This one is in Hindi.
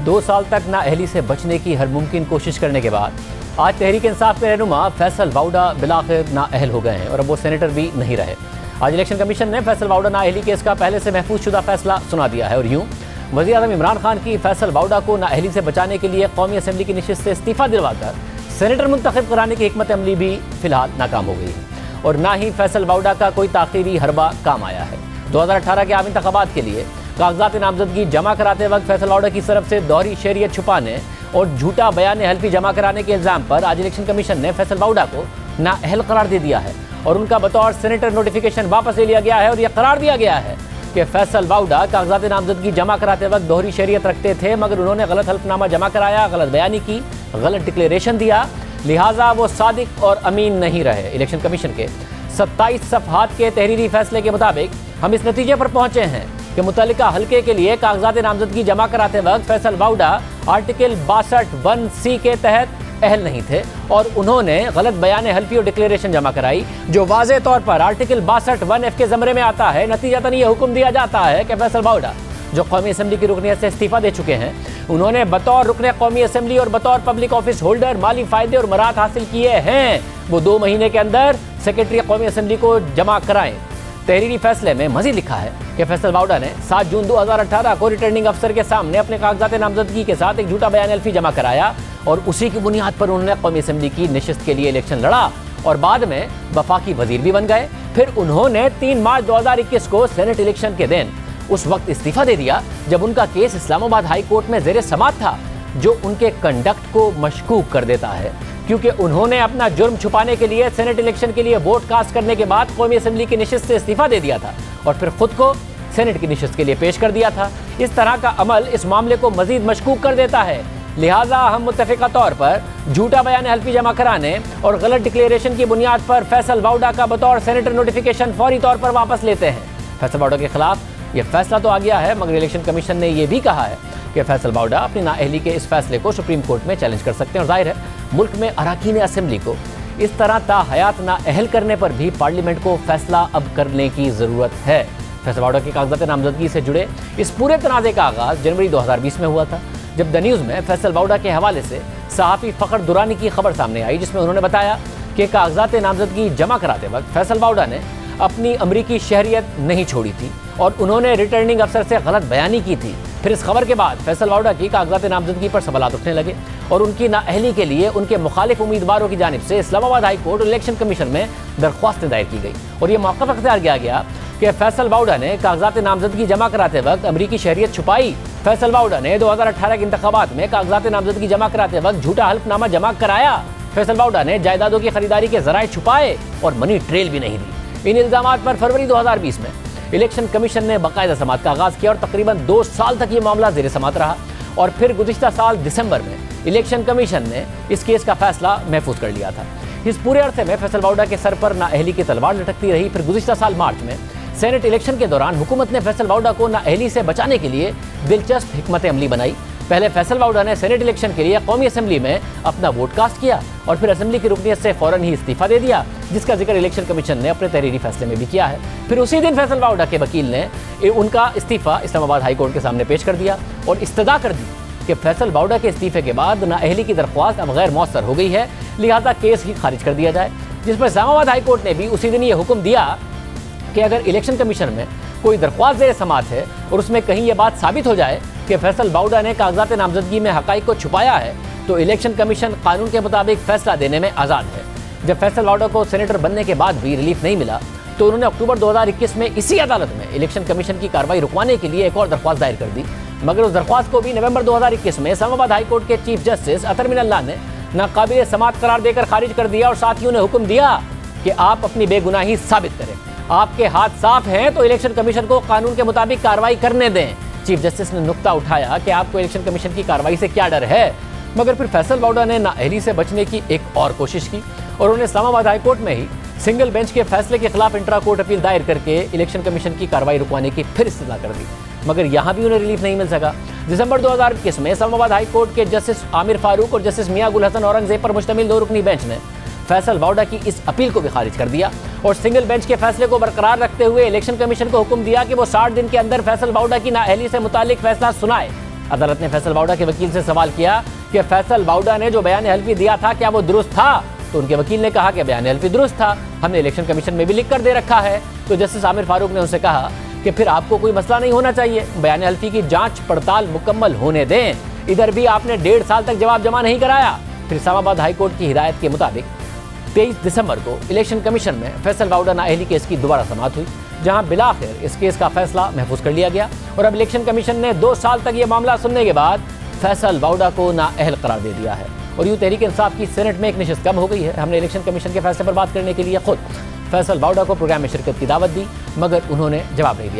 2 साल तक नाअहली से बचने की हर मुमकिन कोशिश करने के बाद आज तहरीक इंसाफ के रहनुमा फैसल वाउडा बिलाखिर नाअहल हो गए हैं और अब वो सेनेटर भी नहीं रहे। आज इलेक्शन कमीशन ने फैसल वाउडा नाअहली केस का पहले से महफूज शुदा फैसला सुना दिया है और यूँ वज़ीर आज़म इमरान खान की फैसल वाउडा को नाअहली से बचाने के लिए कौमी असम्बली की नशिस्त से इस्तीफ़ा दिलवाकर सेनेटर मुंतखब कराने की हिकमत अमली भी फिलहाल नाकाम हो गई है और ना ही फैसल वाउडा का कोई ताख़ीरी हरबा काम आया है। 2018 के आम इंतखाबात के लिए कागजात नामजदगी जमा कराते वक्त फैसल वाउडा की तरफ से दोहरी शरीयत छुपाने और झूठा बयान हल्फी जमा कराने के इल्ज़ाम पर आज इलेक्शन कमीशन ने फैसल वाउडा को नाअहल करार दे दिया है और उनका बतौर सेनेटर नोटिफिकेशन वापस ले लिया गया है और यह करार दिया गया है कि फैसल वाउडा कागजात नामजदगी जमा कराते वक्त दोहरी शरीयत रखते थे, मगर उन्होंने गलत हल्फनामा जमा कराया, गलत बयानी की, गलत डिक्लेरेशन दिया, लिहाजा वो सादिक और अमीन नहीं रहे। इलेक्शन कमीशन के 27 सफ़हात के तहरीरी फैसले के मुताबिक हम इस नतीजे पर पहुंचे हैं कि मुतल्लिका हल्के के लिए कागजात नामजदगी जमा कराते वक्त फैसल वाउडा आर्टिकल 62(1)(c) के तहत अहल नहीं थे और उन्होंने गलत बयान हल्फी और डिक्लेरेशन जमा कराई जो वाज़े तौर पर आर्टिकल 62(1)(f) के ज़मरे में आता है। नतीजतन ये हुक्म दिया जाता है कि फैसल वाउडा जो कौमी असम्बली की रुकनियत से इस्तीफ़ा दे चुके हैं, उन्होंने बतौर रुकने कौमी असम्बली और बतौर पब्लिक ऑफिस होल्डर माली फ़ायदे और मराहत हासिल किए हैं, वो 2 महीने के अंदर सेक्रेटरी कौमी असम्बली को जमा कराएं। तहरीरी फैसले में मज़ीद लिखा है कि फैसल वाउडा ने 7 जून 2018 को रिटर्निंग अफसर के सामने अपने कागजात नामजदगी के साथ एक झूठा बयान हल्फी जमा कराया और उसी की बुनियाद पर उन्होंने कौमी असम्बली की नशिस्त के लिए इलेक्शन लड़ा और बाद में वफाकी वजीर भी बन गए। फिर उन्होंने 3 मार्च 2021 को सेनेट इलेक्शन के दिन उस वक्त इस्तीफ़ा दे दिया जब उनका केस इस्लामाबाद हाई कोर्ट में ज़ेरे समाअत था, जो उनके कंडक्ट को मशकूक कर देता है क्योंकि उन्होंने अपना जुर्म छुपाने के लिए सेनेट इलेक्शन के लिए वोट कास्ट करने के बाद कौमी असम्बली की नशिस्त से इस्तीफ़ा दे दिया था और फिर खुद को सेनेट की नशिस्त के लिए पेश कर दिया था। इस तरह का अमल इस मामले को मजीद मशकूक कर देता है, लिहाजा हम मुत्तफ़िका तौर पर झूठा बयान हल्फी जमा कराने और गलत डिक्लेरेशन की बुनियाद पर फैसल वाउडा का बतौर सेनेटर नोटिफिकेशन फौरी तौर पर वापस लेते हैं। फैसल वाउडा के खिलाफ यह फैसला तो आ गया है, मगर इलेक्शन कमीशन ने यह भी कहा है कि फैसल वाउडा अपनी नाअहली के इस फैसले को सुप्रीम कोर्ट में चैलेंज कर सकते हैं और जाहिर है मुल्क में अरकान असम्बली को इस तरह ताहयात नाअहल करने पर भी पार्लियामेंट को फैसला अब करने की ज़रूरत है। फैसल वाउडा की कागजात नामजदगी से जुड़े इस पूरे तनाज़े का आगाज़ जनवरी 2020 में हुआ था, जब द न्यूज़ में फैसल वाउडा के हवाले से सहाफ़ी फ़खर दुरानी की खबर सामने आई, जिसमें उन्होंने बताया कि कागजात नामजदगी जमा कराते वक्त फैसल वाउडा ने अपनी अमरीकी शहरियत नहीं छोड़ी थी और उन्होंने रिटर्निंग अफसर से गलत बयानी की थी। फिर इस खबर के बाद फैसल वाउडा की कागजात नामजदगी पर सवालात उठने लगे और उनकी नाअहली के लिए उनके मुखालिफ उम्मीदवारों की जानिब से इस्लामाबाद हाई कोर्ट और इलेक्शन कमीशन में दरख्वास्त दायर की गई और ये मौक़िफ़ अख्तियार किया गया कि फैसल वाउडा ने कागजात नामजदगी जमा कराते वक्त अमरीकी शहरियत छुपाई। फैसल वाउडा ने 2018 के इंतखाबात में कागजात नामजदगी जमा कराते वक्त झूठा हल्फनामा जमा कराया। फैसल वाउडा ने जायदादों की खरीदारी के ज़राए छुपाए और मनी ट्रेल भी नहीं दी। इन इल्ज़ामात पर फरवरी 2020 में इलेक्शन कमीशन ने बाकायदा समाअत का आगाज़ किया और तकरीबन 2 साल तक ये मामला ज़ेरे समाअत रहा और फिर गुज़िश्ता साल दिसंबर में इलेक्शन कमीशन ने इस केस का फैसला महफूज कर लिया था। इस पूरे अरसे में फैसल वाउडा के सर पर नाअहली की तलवार लटकती रही। फिर गुज़िश्ता साल मार्च में सेनेट इलेक्शन के दौरान हुकूमत ने फैसल वाउडा को नाअहली से बचाने के लिए दिलचस्प हिकमत अमली बनाई। पहले फैसल वाउडा ने सेनेट इलेक्शन के लिए कौमी असम्बली में अपना वोट कास्ट किया और फिर असम्बली की रुकनियत से फ़ौरन ही इस्तीफ़ा दे दिया, जिसका जिक्र इलेक्शन कमीशन ने अपने तहरीरी फैसले में भी किया है। फिर उसी दिन फैसल वाउडा के वकील ने उनका इस्तीफ़ा इस्लामाबाद हाई कोर्ट के सामने पेश कर दिया और इस्तदा कर दी कि फैसल वाउडा के इस्तीफ़े के बाद नाअहली की दरख्वास्त अब गैर मौसर हो गई है, लिहाजा केस ही खारिज कर दिया जाए। जिस पर इस्लामाबाद हाई कोर्ट ने भी उसी दिन ये हुक्म दिया कि अगर इलेक्शन कमीशन में कोई दरख्वास्त ज़ेरे समाअत है और उसमें कहीं ये बात साबित हो जाए कि फैसल वाउडा ने कागजात नामजदगी में हक़ाइक़ को छुपाया है तो इलेक्शन कमीशन कानून के मुताबिक फ़ैसला देने में आज़ाद है। जब फैसल वाउडा को सेनेटर बनने के बाद भी रिलीफ नहीं मिला तो उन्होंने अक्टूबर 2021 में इसी अदालत में इलेक्शन कमीशन की कार्रवाई रुकवाने के लिए एक और दरख्वास्त दायर कर दी, मगर उस दरख्वास्त को भी नवंबर 2021 में इस्लामाबाद हाई कोर्ट के चीफ जस्टिस अतर मिनल्लाह ने नाकाबिल समाअत करार देकर खारिज कर दिया और साथ ही उन्हें हुक्म दिया कि आप अपनी बेगुनाही साबित करें, आपके हाथ साफ हैं तो इलेक्शन कमीशन को कानून के मुताबिक कार्रवाई करने दें। चीफ जस्टिस ने नुक्ता उठाया कि आपको इलेक्शन कमीशन की कार्रवाई से क्या डर है, मगर फिर फैसल वाउडा ने नाअहली से बचने की एक और कोशिश की और उन्होंने इस्लामाबाद हाई कोर्ट में ही सिंगल बेंच के फैसले के खिलाफ इंट्रा कोर्ट अपील दायर करके इलेक्शन कमीशन की कार्रवाई रुकवाने की फिर इस्तदा कर दी, मगर यहाँ भी उन्हें रिलीफ नहीं मिल सका। दिसंबर 2021 में इस्लामाबाद हाई कोर्ट के जस्टिस आमिर फारूक और जस्टिस मियां गुल हसन औरंगजेब पर मुश्तमिल 2 रुकनी बेंच ने फैसल वाउडा की इस अपील को भी खारिज कर दिया और सिंगल बेंच के फैसले को बरकरार रखते हुए इलेक्शन कमीशन को हुक्म दिया कि वो 60 दिन के अंदर फैसल वाउडा की नाअहली से मुतालिक फैसला सुनाए। अदालत ने फैसल वाउडा के वकील से सवाल किया कि फैसल वाउडा ने जो बयान हल्फी दिया था क्या वो दुरुस्त था, तो उनके वकील ने कहा कि बयान हल्फी दुरुस्त था, हमने इलेक्शन कमीशन में भी लिख कर दे रखा है। तो जस्टिस आमिर फारूक ने उनसे कहा कि फिर आपको कोई मसला नहीं होना चाहिए, बयान हल्फी की जांच पड़ताल मुकम्मल होने दें। इधर भी आपने 1.5 साल तक जवाब जमा नहीं कराया। फिर इस्लामाबाद हाईकोर्ट की हिदायत के मुताबिक 23 दिसंबर को इलेक्शन कमीशन में फैसल वाउडा नाअहली केस की दोबारा समाअत हुई, जहां बिलाखिर इस केस का फैसला महफूज कर लिया गया और अब इलेक्शन कमीशन ने 2 साल तक यह मामला सुनने के बाद फैसल वाउडा को नाअहल करार दे दिया है। और यूं तहरीक इंसाफ की सेनेट में एक नशिस्त कम हो गई है। हमने इलेक्शन कमीशन के फैसले पर बात करने के लिए खुद फैसल वाउडा को प्रोग्राम में शिरकत की दावत दी, मगर उन्होंने जवाब नहीं दिया।